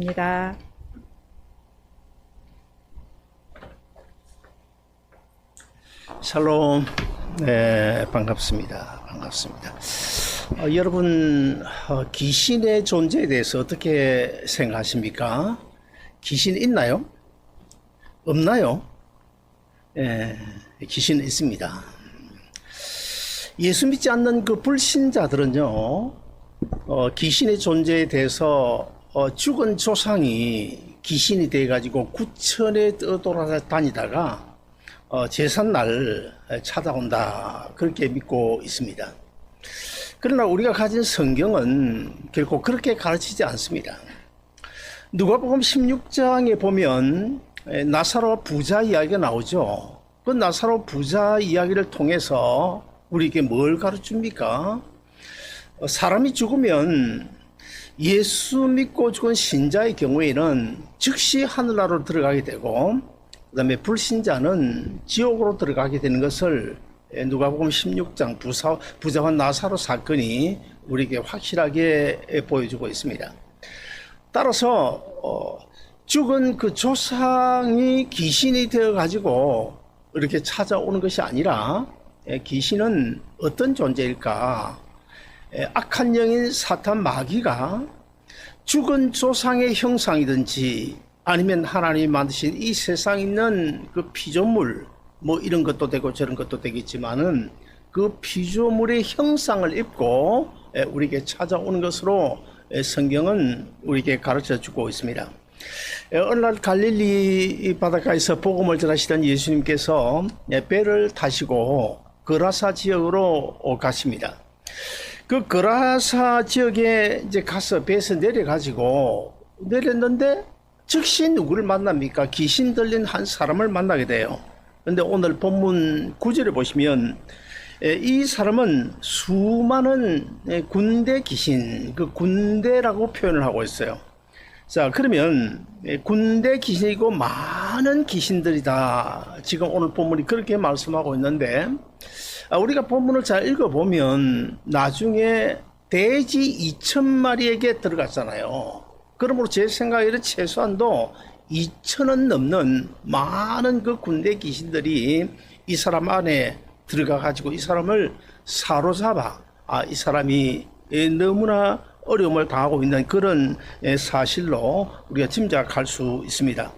입니다. 샬롬. 네, 반갑습니다. 반갑습니다. 여러분, 귀신의 존재에 대해서 어떻게 생각하십니까? 귀신 있나요? 없나요? 귀신은 있습니다. 예수 믿지 않는 그 불신자들은요, 귀신의 존재에 대해서 죽은 조상이 귀신이 돼가지고 구천에 떠돌아다니다가 제삿날 찾아온다, 그렇게 믿고 있습니다. 그러나 우리가 가진 성경은 결코 그렇게 가르치지 않습니다. 누가복음 16장에 보면 나사로 부자 이야기가 나오죠. 그 나사로 부자 이야기를 통해서 우리에게 뭘 가르칩니까? 사람이 죽으면 예수 믿고 죽은 신자의 경우에는 즉시 하늘나라로 들어가게 되고, 그 다음에 불신자는 지옥으로 들어가게 되는 것을 누가복음 16장 부자와 나사로 사건이 우리에게 확실하게 보여주고 있습니다. 따라서 죽은 그 조상이 귀신이 되어 가지고 이렇게 찾아오는 것이 아니라, 귀신은 어떤 존재일까? 악한 영인 사탄 마귀가 죽은 조상의 형상이든지 아니면 하나님이 만드신 이 세상에 있는 그 피조물, 뭐 이런 것도 되고 저런 것도 되겠지만은 그 피조물의 형상을 입고 우리에게 찾아오는 것으로 성경은 우리에게 가르쳐 주고 있습니다. 어느 날 갈릴리 바닷가에서 복음을 전하시던 예수님께서 배를 타시고 거라사 지역으로 가십니다. 그 거라사 지역에 이제 가서 배에서 내렸는데 즉시 누구를 만납니까? 귀신 들린 한 사람을 만나게 돼요. 그런데 오늘 본문 9절에 보시면 이 사람은 수많은 군대 귀신, 그 군대라고 표현을 하고 있어요. 자, 그러면 군대 귀신이고 많은 귀신들이다, 지금 오늘 본문이 그렇게 말씀하고 있는데, 우리가 본문을 잘 읽어보면 나중에 돼지 2,000마리에게 들어갔잖아요. 그러므로 제 생각에는 최소한도 2,000은 넘는 많은 그 군대 귀신들이 이 사람 안에 들어가 가지고 이 사람을 사로잡아, 이 사람이 너무나 어려움을 당하고 있는 그런 사실로 우리가 짐작할 수 있습니다.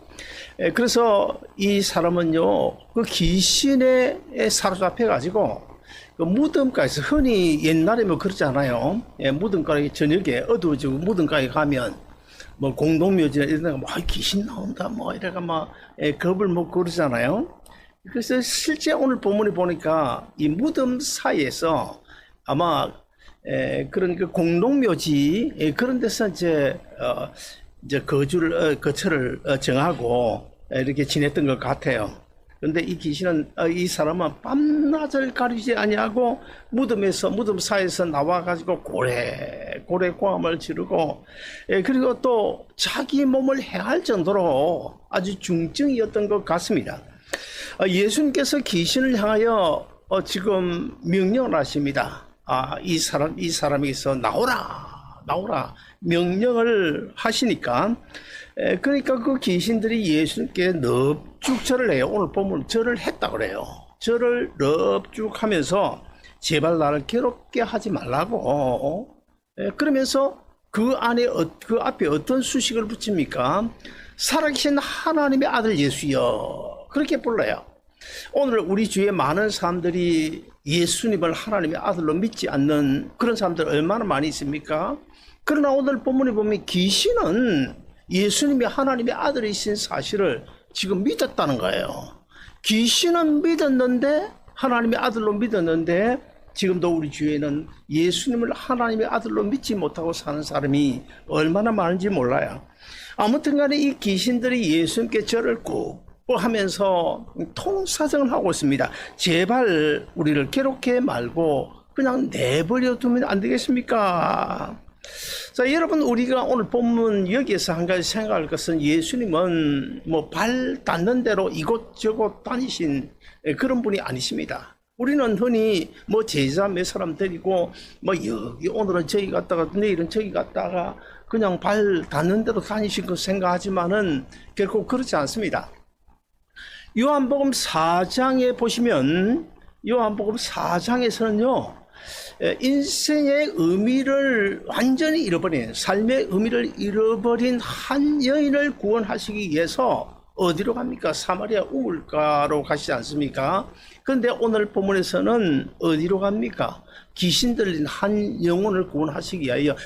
그래서 이 사람은요, 그 귀신에 사로잡혀 가지고 그 무덤가에서, 흔히 옛날에 뭐 그렇잖아요. 무덤가에 저녁에 어두워지고 무덤가에 가면 뭐 공동묘지나 이런 데가 뭐 귀신 나온다 뭐 이래가 막 겁을 먹고 그러잖아요. 그래서 실제 오늘 본문에 보니까 이 무덤 사이에서 아마 그런 그 공동묘지 그런 데서 이제 거처를 정하고 이렇게 지냈던 것 같아요. 그런데 이 귀신은, 이 사람은 밤낮을 가리지 아니하고 무덤 사이에서 나와가지고 고래고함을 지르고, 그리고 또 자기 몸을 해할 정도로 아주 중증이었던 것 같습니다. 예수님께서 귀신을 향하여 지금 명령을 하십니다. 이 사람에게서 나오라 명령을 하시니까, 그러니까 그 귀신들이 예수님께 넙죽 절을 해요. 오늘 보면 절을 했다 그래요. 절을 넙죽 하면서 제발 나를 괴롭게 하지 말라고. 그러면서 그 앞에 어떤 수식을 붙입니까? 살아계신 하나님의 아들 예수여, 그렇게 불러요. 오늘 우리 주위에 많은 사람들이 예수님을 하나님의 아들로 믿지 않는 그런 사람들 얼마나 많이 있습니까? 그러나 오늘 본문에 보면 귀신은 예수님이 하나님의 아들이신 사실을 지금 믿었다는 거예요. 귀신은 믿었는데, 하나님의 아들로 믿었는데, 지금도 우리 주위에는 예수님을 하나님의 아들로 믿지 못하고 사는 사람이 얼마나 많은지 몰라요. 아무튼 간에 이 귀신들이 예수님께 절을 꾹 하면서 통사정을 하고 있습니다. 제발 우리를 괴롭게 말고 그냥 내버려 두면 안 되겠습니까? 자, 여러분, 우리가 오늘 본문 여기에서 한 가지 생각할 것은, 예수님은 뭐 발 닿는 대로 이곳저곳 다니신 그런 분이 아니십니다. 우리는 흔히 뭐 제자 몇 사람 데리고 뭐 여기 오늘은 저기 갔다가 내일은 저기 갔다가 그냥 발 닿는 대로 다니신 거 생각하지만은 결코 그렇지 않습니다. 요한복음 4장에 보시면 요한복음 4장에서는요 인생의 의미를 완전히 잃어버린, 삶의 의미를 잃어버린 한 여인을 구원하시기 위해서 어디로 갑니까? 사마리아 우물가로 가시지 않습니까? 그런데 오늘 본문에서는 어디로 갑니까? 귀신 들린 한 영혼을 구원하시기 위하여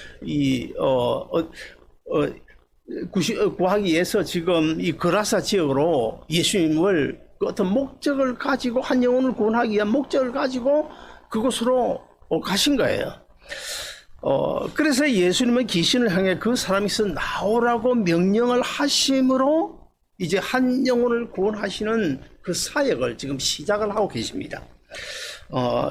구하기 위해서 지금 이 그라사 지역으로 예수님을 그 어떤 목적을 가지고, 한 영혼을 구원하기 위한 목적을 가지고 그곳으로 가신 거예요. 그래서 예수님은 귀신을 향해 그 사람에서 나오라고 명령을 하심으로 이제 한 영혼을 구원하시는 그 사역을 지금 시작을 하고 계십니다.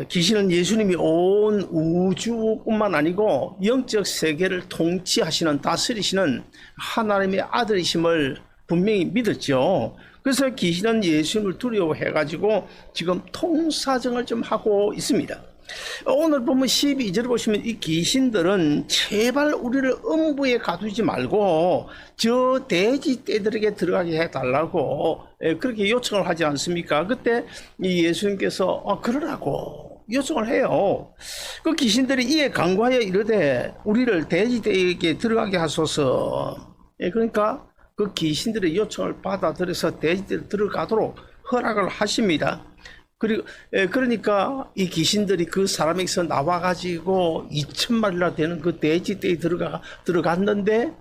귀신은 예수님이 온 우주뿐만 아니고 영적 세계를 통치하시는, 다스리시는 하나님의 아들이심을 분명히 믿었죠. 그래서 귀신은 예수님을 두려워해가지고 지금 통사정을 좀 하고 있습니다. 오늘 보면 12절을 보시면 이 귀신들은 제발 우리를 음부에 가두지 말고 저 돼지 떼들에게 들어가게 해달라고 그렇게 요청을 하지 않습니까? 그때 이 예수님께서 그러라고 요청을 해요. 그 귀신들이 이에 간구하여 이르되 우리를 돼지 떼에게 들어가게 하소서. 그러니까 그 귀신들의 요청을 받아들여서 돼지 떼에 들어가도록 허락을 하십니다. 그리고 그러니까 이 귀신들이 그 사람에게서 나와가지고 2,000마리나 되는 그 돼지떼에 들어갔는데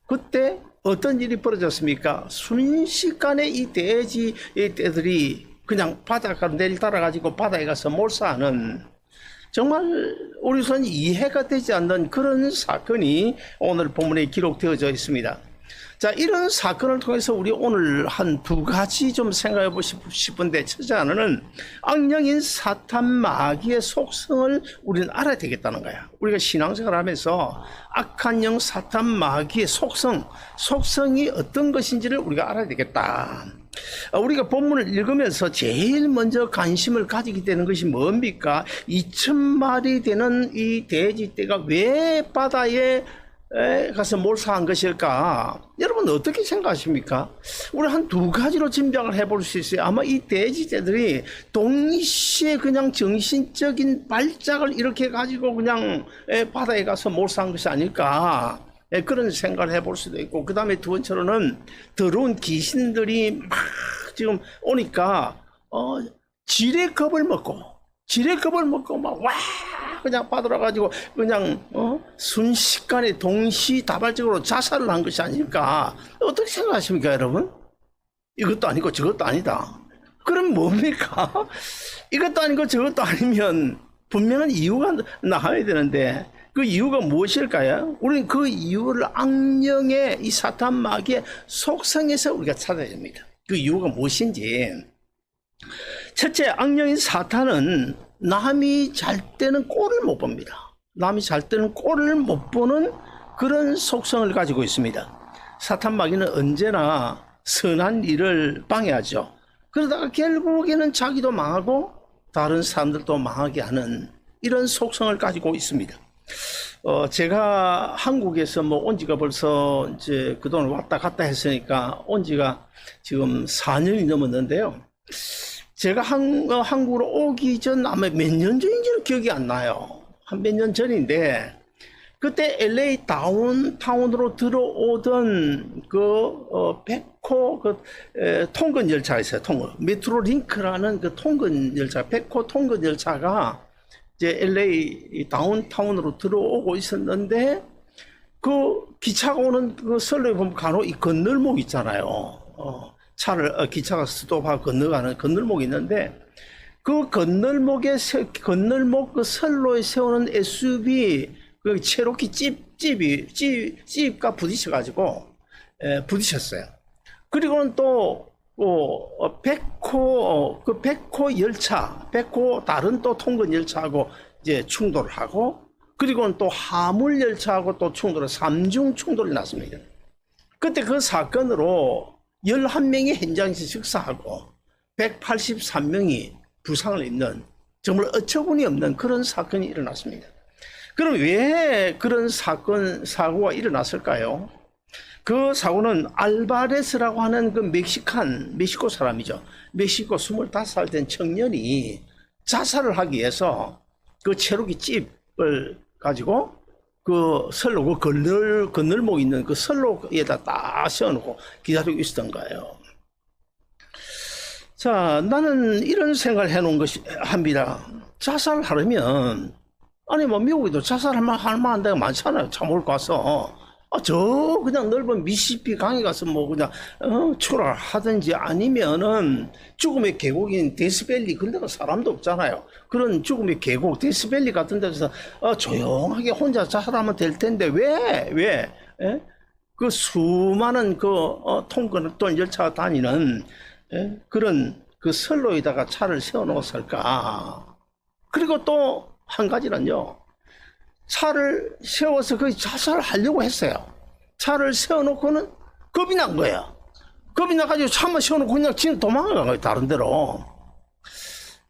그때 어떤 일이 벌어졌습니까? 순식간에 이 돼지떼들이 그냥 바닷가로 내리따라가지고 바다에 가서 몰사하는, 정말 우리선 이해가 되지 않는 그런 사건이 오늘 본문에 기록되어져 있습니다. 자, 이런 사건을 통해서 우리 오늘 한 두 가지 좀 생각해 보고 싶은데, 첫째 하나는 악령인 사탄 마귀의 속성을 우리는 알아야 되겠다는 거야. 우리가 신앙생활 하면서 악한 영 사탄 마귀의 속성이 어떤 것인지를 우리가 알아야 되겠다. 우리가 본문을 읽으면서 제일 먼저 관심을 가지게 되는 것이 뭡니까? 2,000마리 되는 이 돼지떼가 왜 바다에 가서 몰사한 것일까? 여러분 어떻게 생각하십니까? 우리 한 두 가지로 짐작을 해볼 수 있어요. 아마 이 돼지떼들이 동시에 그냥 정신적인 발작을 이렇게 가지고 그냥 바다에 가서 몰사한 것이 아닐까, 그런 생각을 해볼 수도 있고, 그 다음에 두 번째로는 더러운 귀신들이 막 지금 오니까 지레 겁을 먹고 막 와 그냥 받으러가지고 그냥 순식간에 동시다발적으로 자살을 한 것이 아닐까. 어떻게 생각하십니까 여러분? 이것도 아니고 저것도 아니다. 그럼 뭡니까? 이것도 아니고 저것도 아니면 분명한 이유가 나와야 되는데 그 이유가 무엇일까요? 우리는 그 이유를 악령의 이 사탄 마귀의 속성에서 우리가 찾아야 됩니다. 그 이유가 무엇인지. 첫째, 악령인 사탄은 남이 잘 때는 꼴을 못 봅니다. 남이 잘 때는 꼴을 못 보는 그런 속성을 가지고 있습니다. 사탄 마귀는 언제나 선한 일을 방해하죠. 그러다가 결국에는 자기도 망하고 다른 사람들도 망하게 하는 이런 속성을 가지고 있습니다. 제가 한국에서 온 지가 벌써 이제 그동안 왔다 갔다 했으니까 온 지가 지금 4년이 넘었는데요. 제가 한국으로 오기 전 아마 몇 년 전인지는 기억이 안 나요. 한 몇 년 전인데, 그때 LA 다운타운으로 들어오던 백호 통근 열차가 있어요. 메트로 링크라는 그 통근 열차, 백호 통근 열차가 이제 LA 다운타운으로 들어오고 있었는데, 그 기차가 오는 그 선로에 보면 간혹 이 건널목 있잖아요. 기차가 스톱하고 건너가는 건널목이 있는데, 그 건널목 그 선로에 세우는 SUV 그 체로키 찝과 부딪혀가지고 부딪혔어요. 그리고는 또 백호 열차, 다른 또 통근 열차하고 이제 충돌을 하고, 그리고는 또 화물 열차하고 또 충돌을, 3중 충돌이 났습니다. 그때 그 사건으로 11명이 현장에서 즉사하고 183명이 부상을 입는 정말 어처구니 없는 그런 사건이 일어났습니다. 그럼 왜 그런 사고가 일어났을까요? 그 사고는 알바레스라고 하는 그 멕시코 사람이죠. 멕시코 25살 된 청년이 자살을 하기 위해서 그 체로키 찝을 가지고 그 선로, 그 건널목 있는 그 선로에다 딱 세워놓고 기다리고 있었던 거예요. 자, 나는 이런 생각을 해놓은 것이 합니다. 자살하려면, 아니, 뭐, 미국에도 자살할 만한 데가 많잖아요. 참을 가서. 저 그냥 넓은 미시시피 강에 가서 뭐 그냥 출하하든지 아니면은 죽음의 계곡인 데스밸리 그런 데가 사람도 없잖아요. 그런 죽음의 계곡 데스밸리 같은 데서 조용하게 혼자 자살하면 될 텐데 왜? 예? 그 수많은 통근 열차가 다니는 그런 그 선로에다가 차를 세워놓았을까? 그리고 또 한 가지는요. 차를 세워서 거의 자살을 하려고 했어요. 차를 세워놓고는 겁이 난 거예요. 겁이 나가지고 차만 세워놓고 그냥 지금 도망간 거예요. 다른 데로.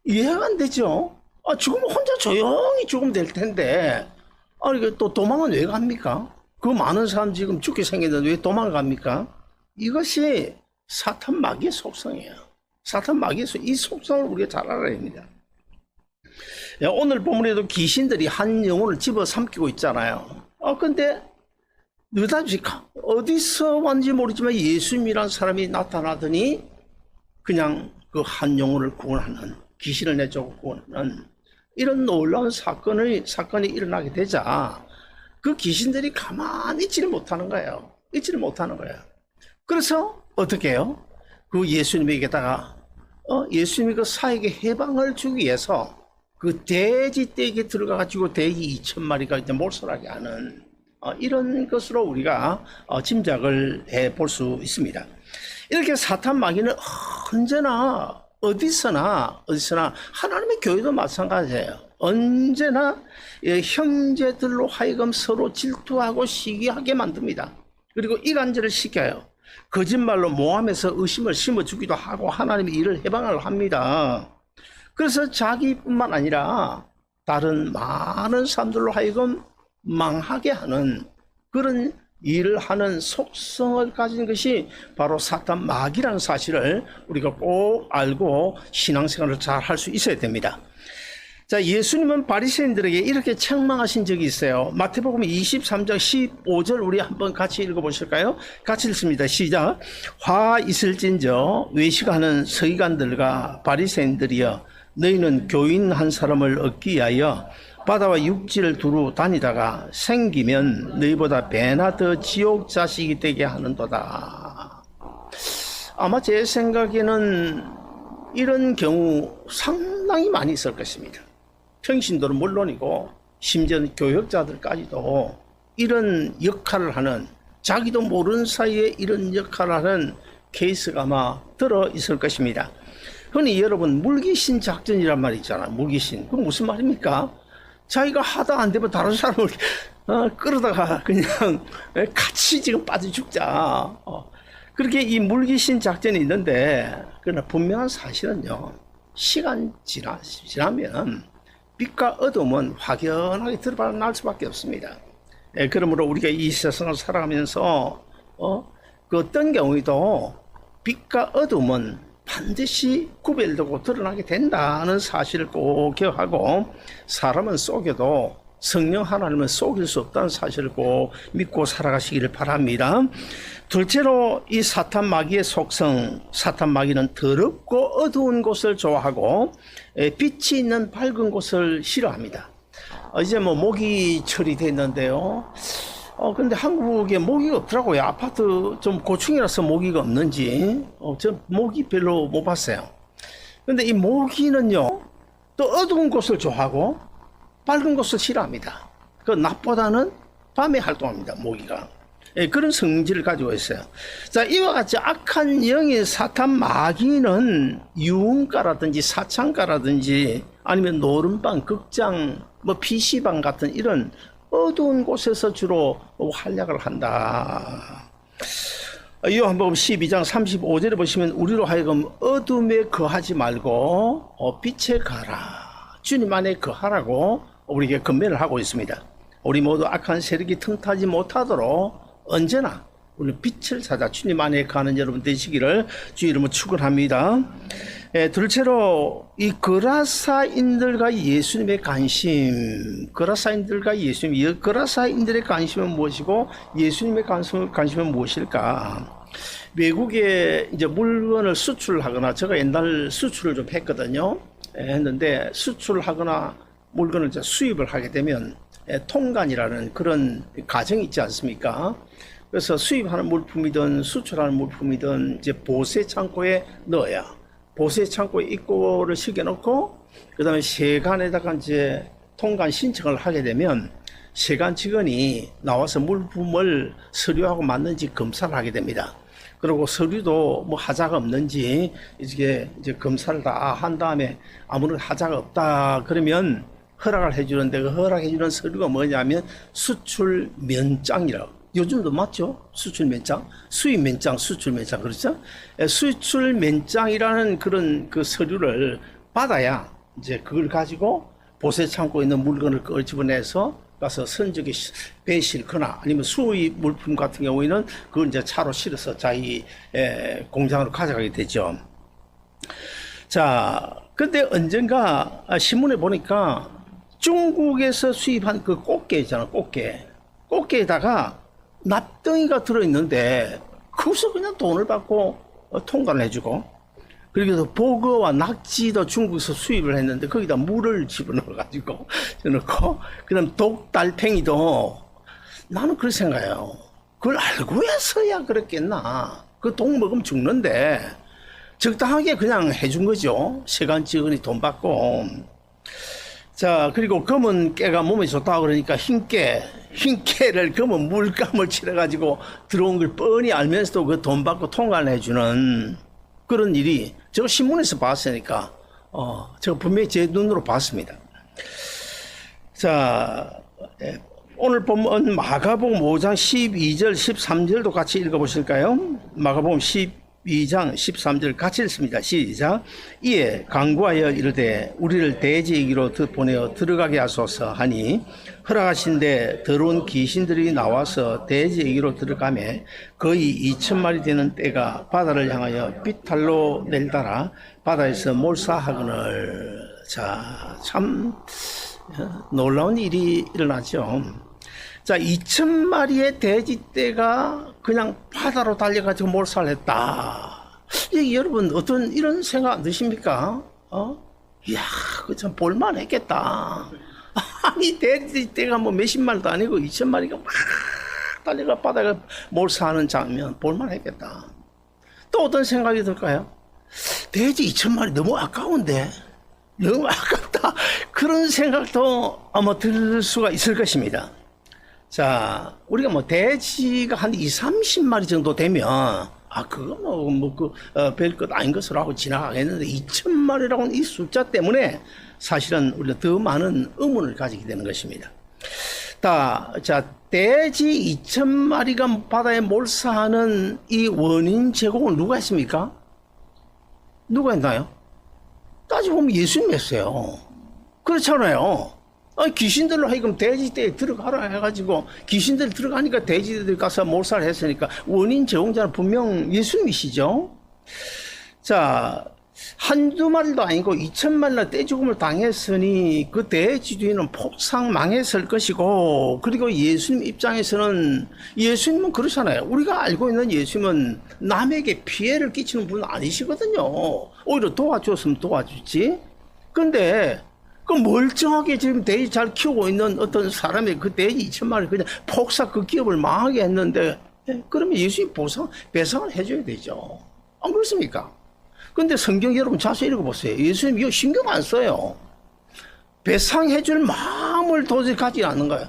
이해가 안 되죠? 죽으면 혼자 조용히 죽으면 될 텐데, 이게 또 도망은 왜 갑니까? 그 많은 사람 지금 죽게 생겼는데 왜 도망을 갑니까? 이것이 사탄 마귀의 속성이에요. 사탄 마귀의 이 속성을 우리가 잘 알아야 합니다. 오늘 본문에도 귀신들이 한 영혼을 집어삼키고 있잖아요. 근데 느닷없이 어디서 왔는지 모르지만 예수님이라는 사람이 나타나더니 그냥 그 한 영혼을 구원하는, 귀신을 내쫓고 구원하는 이런 놀라운 사건이 일어나게 되자 그 귀신들이 가만히 있지를 못하는 거예요. 그래서 어떻게 해요? 그 예수님에게다가 예수님이 그 사에게 해방을 주기 위해서 그 돼지 떼기에 들어가가지고 돼지 2,000마리가 이제 몰살하게 하는 이런 것으로 우리가 짐작을 해볼 수 있습니다. 이렇게 사탄 마귀는 언제나 어디서나 하나님의 교회도 마찬가지예요. 언제나 형제들로 하여금 서로 질투하고 시기하게 만듭니다. 그리고 이간질을 시켜요. 거짓말로 모함해서 의심을 심어주기도 하고 하나님의 일을 해방을 합니다. 그래서 자기뿐만 아니라 다른 많은 사람들로 하여금 망하게 하는 그런 일을 하는 속성을 가진 것이 바로 사탄 마귀라는 사실을 우리가 꼭 알고 신앙생활을 잘 할 수 있어야 됩니다. 자, 예수님은 바리새인들에게 이렇게 책망하신 적이 있어요. 마태복음 23장 15절 우리 한번 같이 읽어보실까요? 같이 읽습니다. 시작. 화 있을진저 외식하는 서기관들과 바리새인들이여 너희는 교인 한 사람을 얻기 위하여 바다와 육지를 두루 다니다가 생기면 너희보다 배나 더 지옥 자식이 되게 하는도다. 아마 제 생각에는 이런 경우 상당히 많이 있을 것입니다. 평신도는 물론이고 심지어 교역자들까지도 이런 역할을 하는, 자기도 모르는 사이에 이런 역할을 하는 케이스가 아마 들어 있을 것입니다. 흔히 여러분 물귀신 작전이란 말이 있잖아요. 물귀신. 그건 무슨 말입니까? 자기가 하다 안 되면 다른 사람을 끌어다가 그냥 같이 지금 빠져 죽자. 그렇게 이 물귀신 작전이 있는데, 그러나 분명한 사실은요. 시간 지나면 빛과 어둠은 확연하게 드러날 수밖에 없습니다. 그러므로 우리가 이 세상을 살아가면서 그 어떤 경우에도 빛과 어둠은 반드시 구별되고 드러나게 된다는 사실을 꼭 기억하고, 사람은 속여도 성령 하나님은 속일 수 없다는 사실을 꼭 믿고 살아가시기를 바랍니다. 둘째로 이 사탄 마귀의 속성, 사탄 마귀는 더럽고 어두운 곳을 좋아하고 빛이 있는 밝은 곳을 싫어합니다. 이제 뭐 모기철이 됐는데요. 근데 한국에 모기가 없더라고요. 아파트 좀 고층이라서 모기가 없는지, 저 모기 별로 못 봤어요. 근데 이 모기는요, 또 어두운 곳을 좋아하고, 밝은 곳을 싫어합니다. 그 낮보다는 밤에 활동합니다, 모기가. 그런 성질을 가지고 있어요. 자, 이와 같이 악한 영의 사탄 마귀는 유흥가라든지 사창가라든지 아니면 노름방, 극장, 뭐 PC방 같은 이런 어두운 곳에서 주로 활약을 한다. 요한복음 12장 35절에 보시면 우리로 하여금 어둠에 거하지 말고 빛에 가라. 주님 안에 거하라고 우리에게 권면을 하고 있습니다. 우리 모두 악한 세력이 틈타지 못하도록 언제나 우리 빛을 찾아 주님 안에 가는 여러분 되시기를 주 이름으로 축원합니다. 둘째로 이 거라사인들과 예수님의 관심, 거라사인들의 관심은 무엇이고 예수님의 관심은 무엇일까? 외국에 이제 물건을 수출하거나, 제가 옛날 수출을 좀 했거든요. 했는데 수출하거나 물건을 이제 수입을 하게 되면 통관이라는 그런 과정이 있지 않습니까? 그래서 수입하는 물품이든 수출하는 물품이든 이제 보세 창고에 넣어야, 보세 창고에 입고를 시켜놓고 그 다음에 세관에다가 이제 통관 신청을 하게 되면 세관 직원이 나와서 물품을 서류하고 맞는지 검사를 하게 됩니다. 그리고 서류도 뭐 하자가 없는지 이제 검사를 다 한 다음에 아무런 하자가 없다 그러면 허락을 해주는데, 그 허락해주는 서류가 뭐냐면 수출 면장이라고. 요즘도 맞죠? 수출 면장, 수입 면장, 수출 면장, 그렇죠? 수출 면장이라는 그런 그 서류를 받아야 이제 그걸 가지고 보세 창고에 있는 물건을 끄집어내서 가서 선적에 배에 싣거나 아니면 수입 물품 같은 경우에는 그걸 이제 차로 실어서 자기 공장으로 가져가게 되죠. 자, 근데 언젠가 신문에 보니까 중국에서 수입한 그 꽃게 있잖아, 꽃게. 꽃게에다가 납덩이가 들어있는데 거기서 그냥 돈을 받고 통관을 해주고, 그리고 보거와 낙지도 중국에서 수입을 했는데 거기다 물을 집어넣어가지고 넣고, 그 다음 독달팽이도, 나는 그렇게 생각해요. 그걸 알고야서야 그랬겠나. 그 독 먹으면 죽는데 적당하게 그냥 해준 거죠. 세관 직원이 돈 받고. 자, 그리고 검은 깨가 몸에 좋다고 그러니까 흰깨를 검은 물감을 칠해가지고 들어온 걸 뻔히 알면서도 그 돈 받고 통관해주는 그런 일이 제가 신문에서 봤으니까, 제가 분명히 제 눈으로 봤습니다. 자, 오늘 보면 마가복음 5장 12절, 13절도 같이 읽어보실까요? 마가복음 12장 13절 같이 읽습니다. 시작. 이에 강구하여 이르되 우리를 대지이기로 보내어 들어가게 하소서 하니 허락하신데 더러운 귀신들이 나와서 대지이기로 들어가매 거의 2,000마리 되는 떼가 바다를 향하여 비탈로 내달아 바다에서 몰사하거늘. 자, 참 놀라운 일이 일어나죠. 자, 2,000마리의 돼지떼가 그냥 바다로 달려가지고 몰살을 했다. 여러분, 어떤 이런 생각 안 드십니까? 이야, 그 참 볼만했겠다. 아니, 돼지떼가 뭐 몇십 마리도 아니고 2,000마리가 막 달려가 바다에 몰살하는 장면 볼만했겠다. 또 어떤 생각이 들까요? 돼지 2,000마리 너무 아까운데? 너무 아깝다. 그런 생각도 아마 들 수가 있을 것입니다. 자, 우리가 뭐 돼지가 한 20-30마리 정도 되면 그거 별것 아닌 것으로 하고 지나가겠는데 2,000마리라고는 이 숫자 때문에 사실은 우리가 더 많은 의문을 가지게 되는 것입니다. 자, 돼지 2,000마리가 바다에 몰사하는 이 원인 제공을 누가 했습니까? 누가 했나요? 따지고 보면 예수님이 했어요. 그렇잖아요. 귀신들로 하여금 돼지떼에 들어가라 해가지고 귀신들 들어가니까 돼지들이 가서 몰살을 했으니까 원인 제공자는 분명 예수님이시죠. 자, 한두 마리도 아니고 2,000마리나 떼죽음을 당했으니 그 돼지 뒤에는 폭삭 망했을 것이고, 그리고 예수님 입장에서는, 예수님은 그렇잖아요. 우리가 알고 있는 예수님은 남에게 피해를 끼치는 분은 아니시거든요. 오히려 도와줬으면 도와주지. 근데 그 멀쩡하게 지금 돼지 잘 키우고 있는 어떤 사람이 그 돼지 2,000마리 그냥 폭삭 그 기업을 망하게 했는데, 그러면 예수님 배상을 해줘야 되죠. 안 그렇습니까? 근데 성경 여러분 자세히 읽어보세요. 예수님 이거 신경 안 써요. 배상해줄 마음을 도저히 가지 않는 거예요.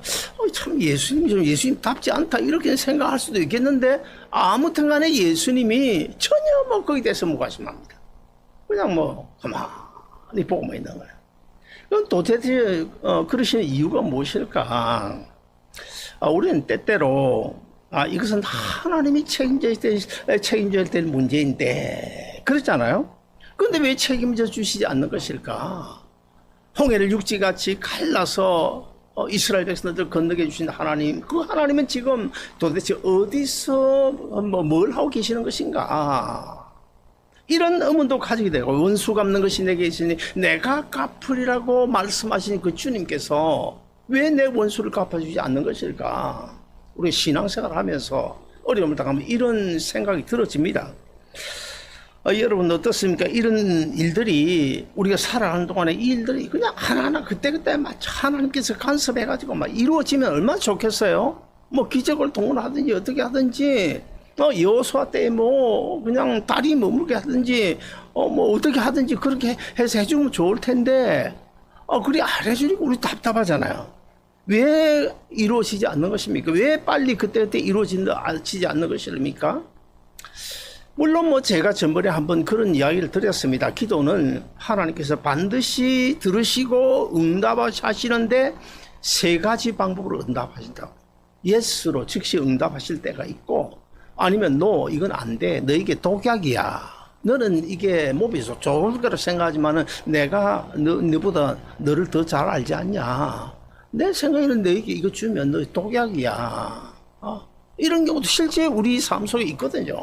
참 예수님 좀 예수님답지 않다 이렇게 생각할 수도 있겠는데, 아무튼 간에 예수님이 전혀 뭐 거기에 대해서 무관심합니다. 그냥 뭐 가만히 보고만 있는 거예요. 그럼 도대체 그러시는 이유가 무엇일까? 우리는 때때로 이것은 하나님이 책임져야 될 문제인데 그렇잖아요. 그런데 왜 책임져 주시지 않는 것일까? 홍해를 육지같이 갈라서 이스라엘 백성들 건너게 주신 하나님, 그 하나님은 지금 도대체 어디서 뭘 하고 계시는 것인가? 이런 의문도 가지게 되고, 원수 갚는 것이 내게 있으니 내가 갚으리라고 말씀하신 그 주님께서 왜 내 원수를 갚아주지 않는 것일까? 우리 신앙생활 하면서 어려움을 당하면 이런 생각이 들어집니다. 여러분 어떻습니까? 이런 일들이 우리가 살아가는 동안에 이 일들이 그냥 하나하나 그때그때 맞춰 하나님께서 간섭해가지고 막 이루어지면 얼마나 좋겠어요? 뭐 기적을 동원하든지 어떻게 하든지, 여호수아 때 뭐 그냥 다리 머물게 하든지, 뭐 어떻게 하든지 그렇게 해서 해주면 좋을 텐데, 그리 안 해주니까 우리 답답하잖아요. 왜 이루어지지 않는 것입니까? 왜 빨리 그때그때 이루어지지 않는 것입니까? 물론 뭐 제가 전번에 한번 그런 이야기를 드렸습니다. 기도는 하나님께서 반드시 들으시고 응답하시는데 세 가지 방법으로 응답하신다고. 예스로 즉시 응답하실 때가 있고, 아니면 노, 이건 안 돼, 너에게 독약이야, 너는 이게 몸이 좋을 거라 생각하지만은 내가 너보다 너를 더 잘 알지 않냐, 내 생각에는 너에게 이거 주면 너 독약이야, 이런 경우도 실제 우리 삶 속에 있거든요.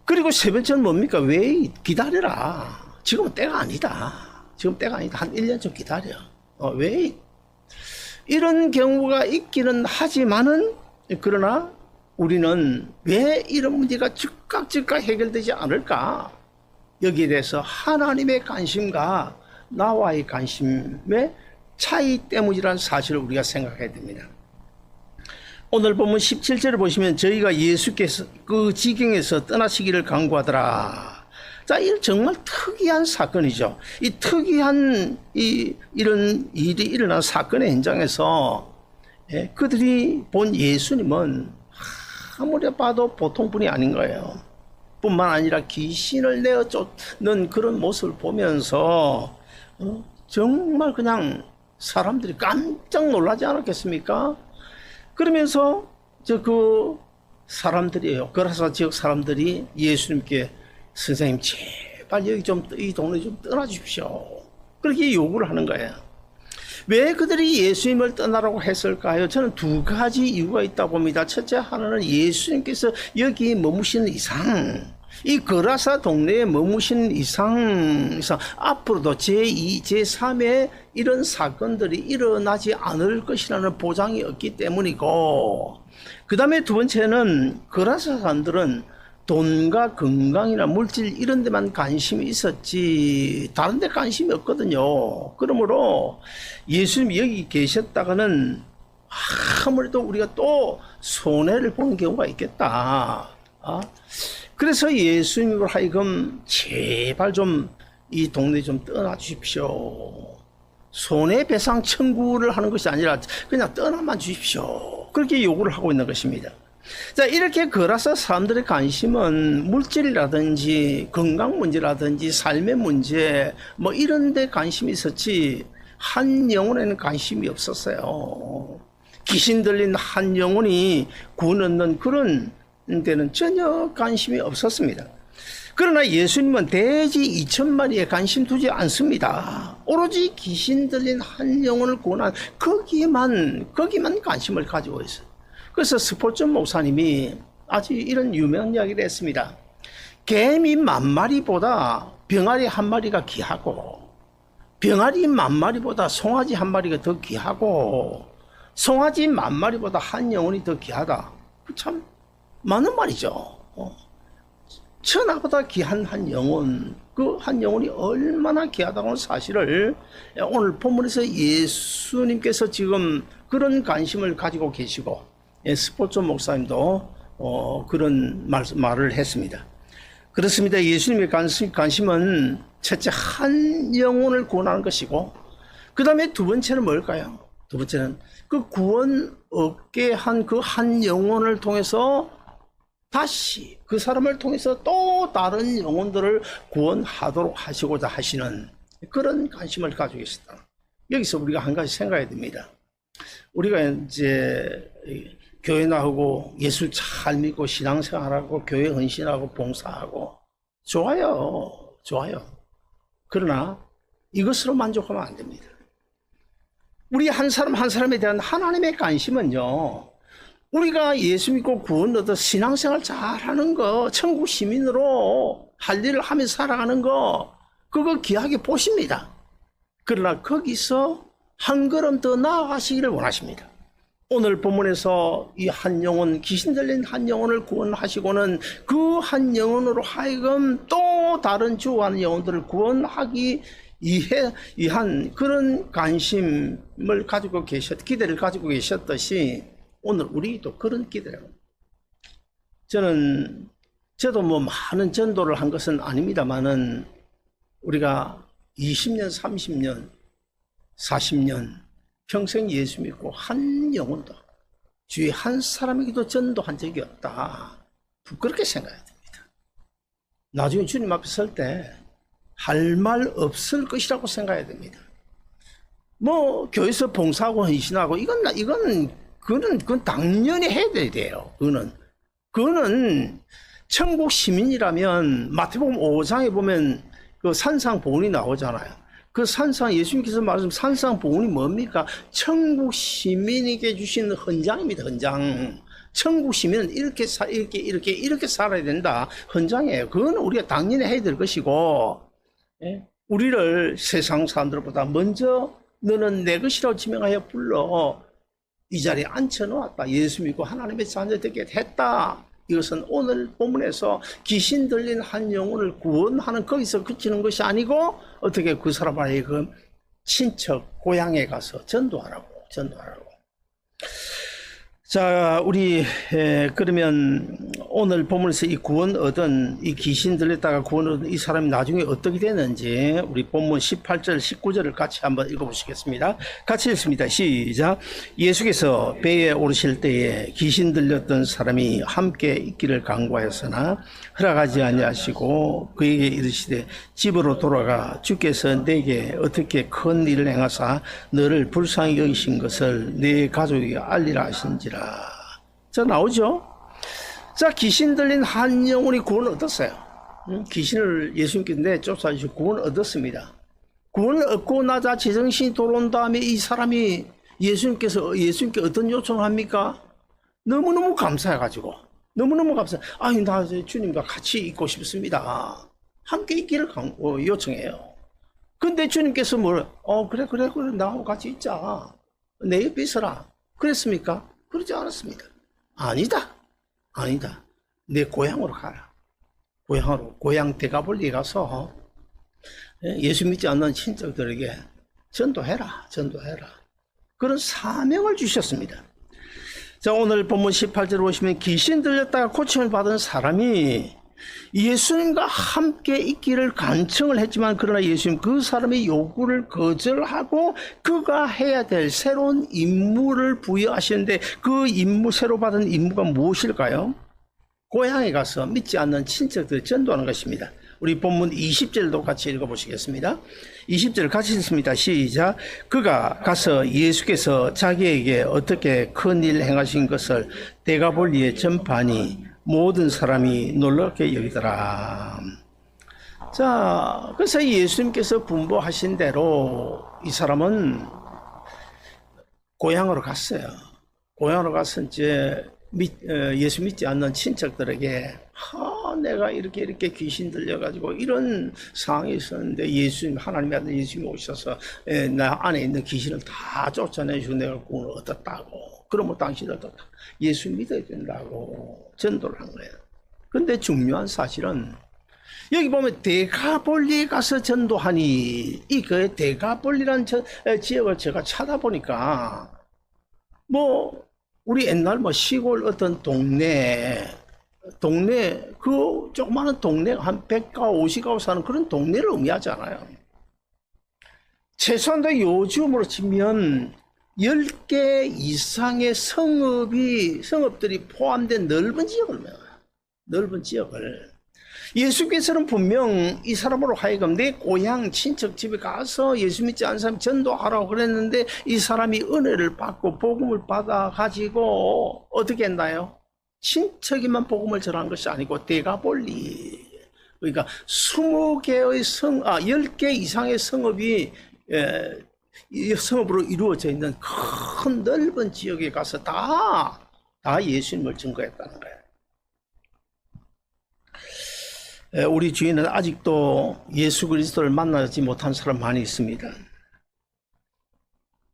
그리고 세 번째는 뭡니까? 왜 기다려라, 지금은 때가 아니다, 지금 때가 아니다, 한 1년 좀 기다려. 왜 이런 경우가 있기는 하지만은, 그러나 우리는 왜 이런 문제가 즉각 해결되지 않을까? 여기에 대해서 하나님의 관심과 나와의 관심의 차이 때문이라는 사실을 우리가 생각해야 됩니다. 오늘 본문 17절을 보시면 저희가 예수께서 그 지경에서 떠나시기를 간구하더라. 자, 이 정말 특이한 사건이죠. 이 특이한 이런 일이 일어난 사건의 현장에서 그들이 본 예수님은 아무리 봐도 보통 분이 아닌 거예요. 뿐만 아니라 귀신을 내어 쫓는 그런 모습을 보면서 정말 그냥 사람들이 깜짝 놀라지 않았겠습니까? 그러면서 그 사람들이에요. 거라사 지역 사람들이 예수님께, 선생님 제발 여기 이 동네 좀 떠나 주십시오, 그렇게 요구를 하는 거예요. 왜 그들이 예수님을 떠나라고 했을까요? 저는 두 가지 이유가 있다고 봅니다. 첫째 하나는 예수님께서 여기 머무시는 이상, 이 거라사 동네에 머무시는 이상에서 앞으로도 제2, 제3의 이런 사건들이 일어나지 않을 것이라는 보장이 없기 때문이고, 그 다음에 두 번째는 거라사 사람들은 돈과 건강이나 물질 이런 데만 관심이 있었지 다른 데 관심이 없거든요. 그러므로 예수님이 여기 계셨다가는 아무래도 우리가 또 손해를 보는 경우가 있겠다. 그래서 예수님으로 하여금 제발 좀 이 동네 좀 떠나 주십시오, 손해배상 청구를 하는 것이 아니라 그냥 떠나만 주십시오, 그렇게 요구를 하고 있는 것입니다. 자, 이렇게 거라사 사람들의 관심은 물질이라든지 건강 문제라든지 삶의 문제 뭐 이런 데 관심이 있었지 한 영혼에는 관심이 없었어요. 귀신 들린 한 영혼이 구원 얻는 그런 데는 전혀 관심이 없었습니다. 그러나 예수님은 돼지 2,000마리에 관심 두지 않습니다. 오로지 귀신 들린 한 영혼을 구원한 거기만 관심을 가지고 있어요. 그래서 스폴전 목사님이 아주 이런 유명한 이야기를 했습니다. 개미 10,000마리보다 병아리 1마리가 귀하고, 병아리 10,000마리보다 송아지 1마리가 더 귀하고, 송아지 10,000마리보다 한 영혼이 더 귀하다. 참 많은 말이죠. 천하보다 귀한 한 영혼, 그 한 영혼이 얼마나 귀하다는 사실을 오늘 본문에서 예수님께서 지금 그런 관심을 가지고 계시고, 스포츠 목사님도 그런 말을 했습니다. 그렇습니다. 예수님의 관심은 첫째 한 영혼을 구원하는 것이고, 그 다음에 두 번째는 뭘까요? 두 번째는 그 구원 얻게 한 그 한 영혼을 통해서 다시 그 사람을 통해서 또 다른 영혼들을 구원하도록 하시고자 하시는 그런 관심을 가지고 계시다. 여기서 우리가 한 가지 생각해야 됩니다. 우리가 이제 교회 나오고 예수 잘 믿고 신앙생활하고 교회 헌신하고 봉사하고 좋아요. 그러나 이것으로 만족하면 안 됩니다. 우리 한 사람 한 사람에 대한 하나님의 관심은요, 우리가 예수 믿고 구원 얻어 신앙생활 잘하는 거, 천국 시민으로 할 일을 하며 살아가는 거, 그거 귀하게 보십니다. 그러나 거기서 한 걸음 더 나아가시기를 원하십니다. 오늘 본문에서 이 한 영혼, 귀신 들린 한 영혼을 구원하시고는 그 한 영혼으로 하여금 또 다른 주한 영혼들을 구원하기 위한 그런 관심을 가지고 기대를 가지고 계셨듯이 오늘 우리도 그런 기대를 합니다. 저도 뭐 많은 전도를 한 것은 아닙니다만은 우리가 20년, 30년, 40년 평생 예수 믿고 한 영혼도 주위 한 사람에게도 전도한 적이 없다. 부끄럽게 생각해야 됩니다. 나중에 주님 앞에 설 때 할 말 없을 것이라고 생각해야 됩니다. 뭐 교회에서 봉사하고 헌신하고 그건 당연히 해야 돼요. 그거는 천국 시민이라면 마태복음 5장에 보면 그 산상보훈이 나오잖아요. 그 예수님께서 말씀 산상보훈이 뭡니까? 천국 시민에게 주신 헌장입니다. 헌장. 천국 시민은 이렇게 살아야 된다. 헌장이에요. 그건 우리가 당연히 해야 될 것이고, 우리를 세상 사람들보다 먼저 너는 내 것이라고 지명하여 불러 이 자리에 앉혀놓았다. 예수 믿고 하나님의 자녀 되게 했다. 이것은 오늘 본문에서 귀신 들린 한 영혼을 구원하는 거기서 그치는 것이 아니고 어떻게 그 사람 하여금 친척 고향에 가서 전도하라고. 자, 우리 그러면 오늘 본문에서 이 구원 얻은 이 귀신 들렸다가 구원 얻은 이 사람이 나중에 어떻게 되는지 우리 본문 18절 19절을 같이 한번 읽어보시겠습니다. 같이 읽습니다. 시작. 예수께서 배에 오르실 때에 귀신 들렸던 사람이 함께 있기를 간구하였으나 허락하지 아니하시고 그에게 이르시되 집으로 돌아가 주께서 내게 어떻게 큰 일을 행하사 너를 불쌍히 여기신 것을 내 가족에게 알리라 하신지라. 자, 나오죠? 자, 귀신 들린 한 영혼이 구원을 얻었어요. 귀신을 예수님께서 내쫓아주시고 구원을 얻었습니다. 구원을 얻고 나자 제정신이 돌아온 다음에 이 사람이 예수님께 어떤 요청을 합니까? 너무너무 감사해가지고. 너무너무 감사해. 아니, 나 주님과 같이 있고 싶습니다. 함께 있기를 요청해요. 근데 주님께서 그래, 나하고 같이 있자. 내 옆에 있어라. 그랬습니까? 그러지 않았습니다. 아니다. 내 고향으로 가라. 고향 데가볼리에 가서 예수 믿지 않는 친척들에게 전도해라. 그런 사명을 주셨습니다. 자, 오늘 본문 18절 보시면 귀신 들렸다가 고침을 받은 사람이 예수님과 함께 있기를 간청을 했지만 그러나 예수님 그 사람의 요구를 거절하고 그가 해야 될 새로운 임무를 부여하시는데 그 새로 받은 임무가 무엇일까요? 고향에 가서 믿지 않는 친척들을 전도하는 것입니다. 우리 본문 20절도 같이 읽어보시겠습니다. 20절 같이 읽습니다. 시작. 그가 가서 예수께서 자기에게 어떻게 큰일 행하신 것을 데가볼리에 전파하니 모든 사람이 놀랍게 여기더라. 자, 그래서 예수님께서 분부하신 대로 이 사람은 고향으로 갔어요. 고향으로 가서 이제 예수 믿지 않는 친척들에게 내가 이렇게 귀신 들려가지고 이런 상황이 있었는데 하나님의 아들 예수님이 오셔서 나 안에 있는 귀신을 다 쫓아내주고 내가 구원을 얻었다고. 그러면 당신들도 예수 믿어야 된다고 전도를 한 거예요. 근데 중요한 사실은 여기 보면 데가볼리에 가서 전도하니 그 데가볼리라는 지역을 제가 찾아보니까 우리 옛날 시골 어떤 동네 그 조그마한 동네 한 100가구 50가구 사는 그런 동네를 의미하잖아요. 최소한도 요즘으로 치면 10개 이상의 성읍들이 포함된 넓은 지역을 예수께서는 분명 이 사람으로 하여금 내 고향 친척 집에 가서 예수 믿지 않은 사람 전도하라고 그랬는데 이 사람이 은혜를 받고 복음을 받아 가지고 어떻게 했나요? 친척에만 복음을 전한 것이 아니고 데가볼리, 그러니까 10개 이상의 성읍이 이 성읍으로 이루어져 있는 큰 넓은 지역에 가서 다 예수님을 증거했다는 거예요. 우리 주위에는 아직도 예수 그리스도를 만나지 못한 사람 많이 있습니다.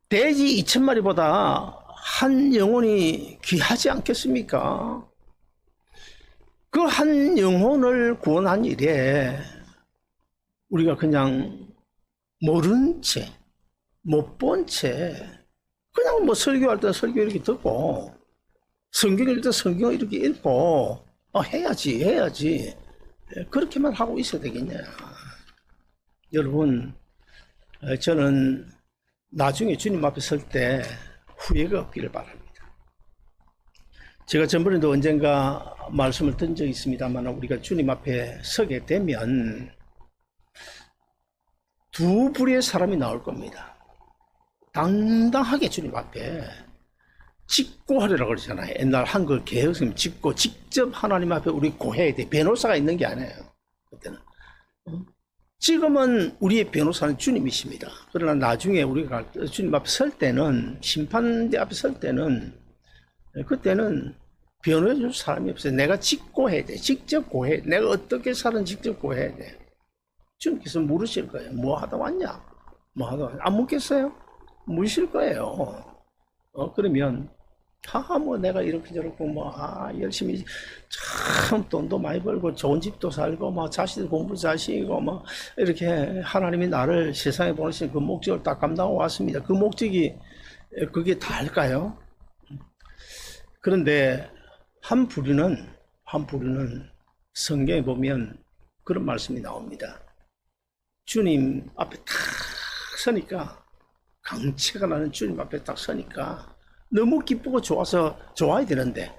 돼지 2,000마리보다 한 영혼이 귀하지 않겠습니까? 그 한 영혼을 구원한 일에 우리가 그냥 모른 채, 못 본 채, 그냥 뭐 설교할 때 설교 이렇게 듣고, 성경 읽을 때 성경 이렇게 읽고, 해야지. 그렇게만 하고 있어야 되겠냐. 여러분, 저는 나중에 주님 앞에 설 때 후회가 없기를 바랍니다. 제가 전번에도 언젠가 말씀을 드린 적이 있습니다만, 우리가 주님 앞에 서게 되면 두 부류의 사람이 나올 겁니다. 당당하게 주님 앞에 직고하리라고 그러잖아요. 옛날 한글 개혁성님 직고, 직접 하나님 앞에 우리 고해야 돼. 변호사가 있는 게 아니에요. 그때는. 지금은 우리의 변호사는 주님이십니다. 그러나 나중에 우리가 주님 앞에 설 때는, 심판대 앞에 설 때는, 그때는 변호해 줄 사람이 없어요. 내가 직고해야 돼. 직접 고해. 내가 어떻게 살은 직접 고해야 돼. 주님께서 물으실 거예요. 뭐 하다 왔냐? 뭐 하다 왔냐? 안 묻겠어요? 물으실 거예요. 그러면, 뭐 내가 이렇게 저렇고, 열심히 참 돈도 많이 벌고, 좋은 집도 살고, 자식들 공부 잘 시키고, 이렇게 하나님이 나를 세상에 보내신 그 목적을 딱 감당하고 왔습니다. 그 목적이, 그게 다일까요? 그런데, 한 부류는 성경에 보면 그런 말씀이 나옵니다. 주님 앞에 딱 서니까, 강체가 나는 주님 앞에 딱 서니까 너무 기쁘고 좋아야 되는데,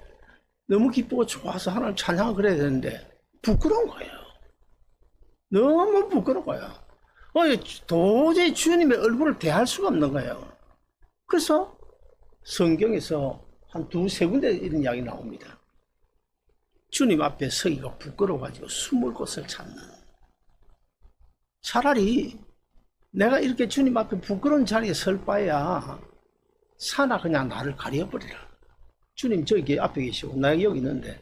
너무 기쁘고 좋아서 하나님 찬양을 그래야 되는데 부끄러운 거예요. 너무 부끄러운 거예요. 도저히 주님의 얼굴을 대할 수가 없는 거예요. 그래서 성경에서 한 두세 군데 이런 이야기 나옵니다. 주님 앞에 서기가 부끄러워가지고 숨을 곳을 찾는. 차라리 내가 이렇게 주님 앞에 부끄러운 자리에 설 바에야 사나 그냥 나를 가려버리라. 주님 저기 앞에 계시고 나 여기 있는데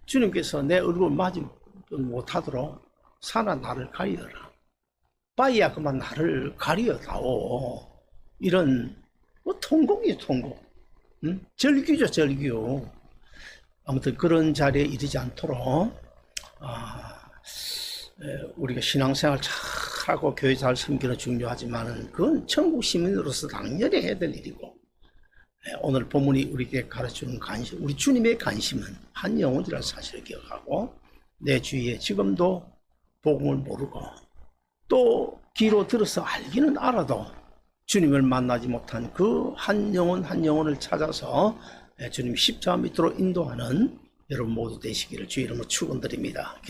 주님께서 내 얼굴 맞이 못하도록 사나 나를 가리어라. 바에야 그만 나를 가리어다오. 이런 통곡이죠, 통곡. 절규죠, 절규. 아무튼 그런 자리에 이르지 않도록 우리가 신앙생활 잘하고 교회 잘 섬기는 중요하지만은 그건 천국 시민으로서 당연히 해야 될 일이고, 오늘 본문이 우리에게 가르치는 관심, 우리 주님의 관심은 한 영혼이라는 사실을 기억하고, 내 주위에 지금도 복음을 모르고 또 귀로 들어서 알기는 알아도 주님을 만나지 못한 그 한 영혼 한 영혼을 찾아서 주님 십자가 밑으로 인도하는 여러분 모두 되시기를 주의 이름으로 축원드립니다.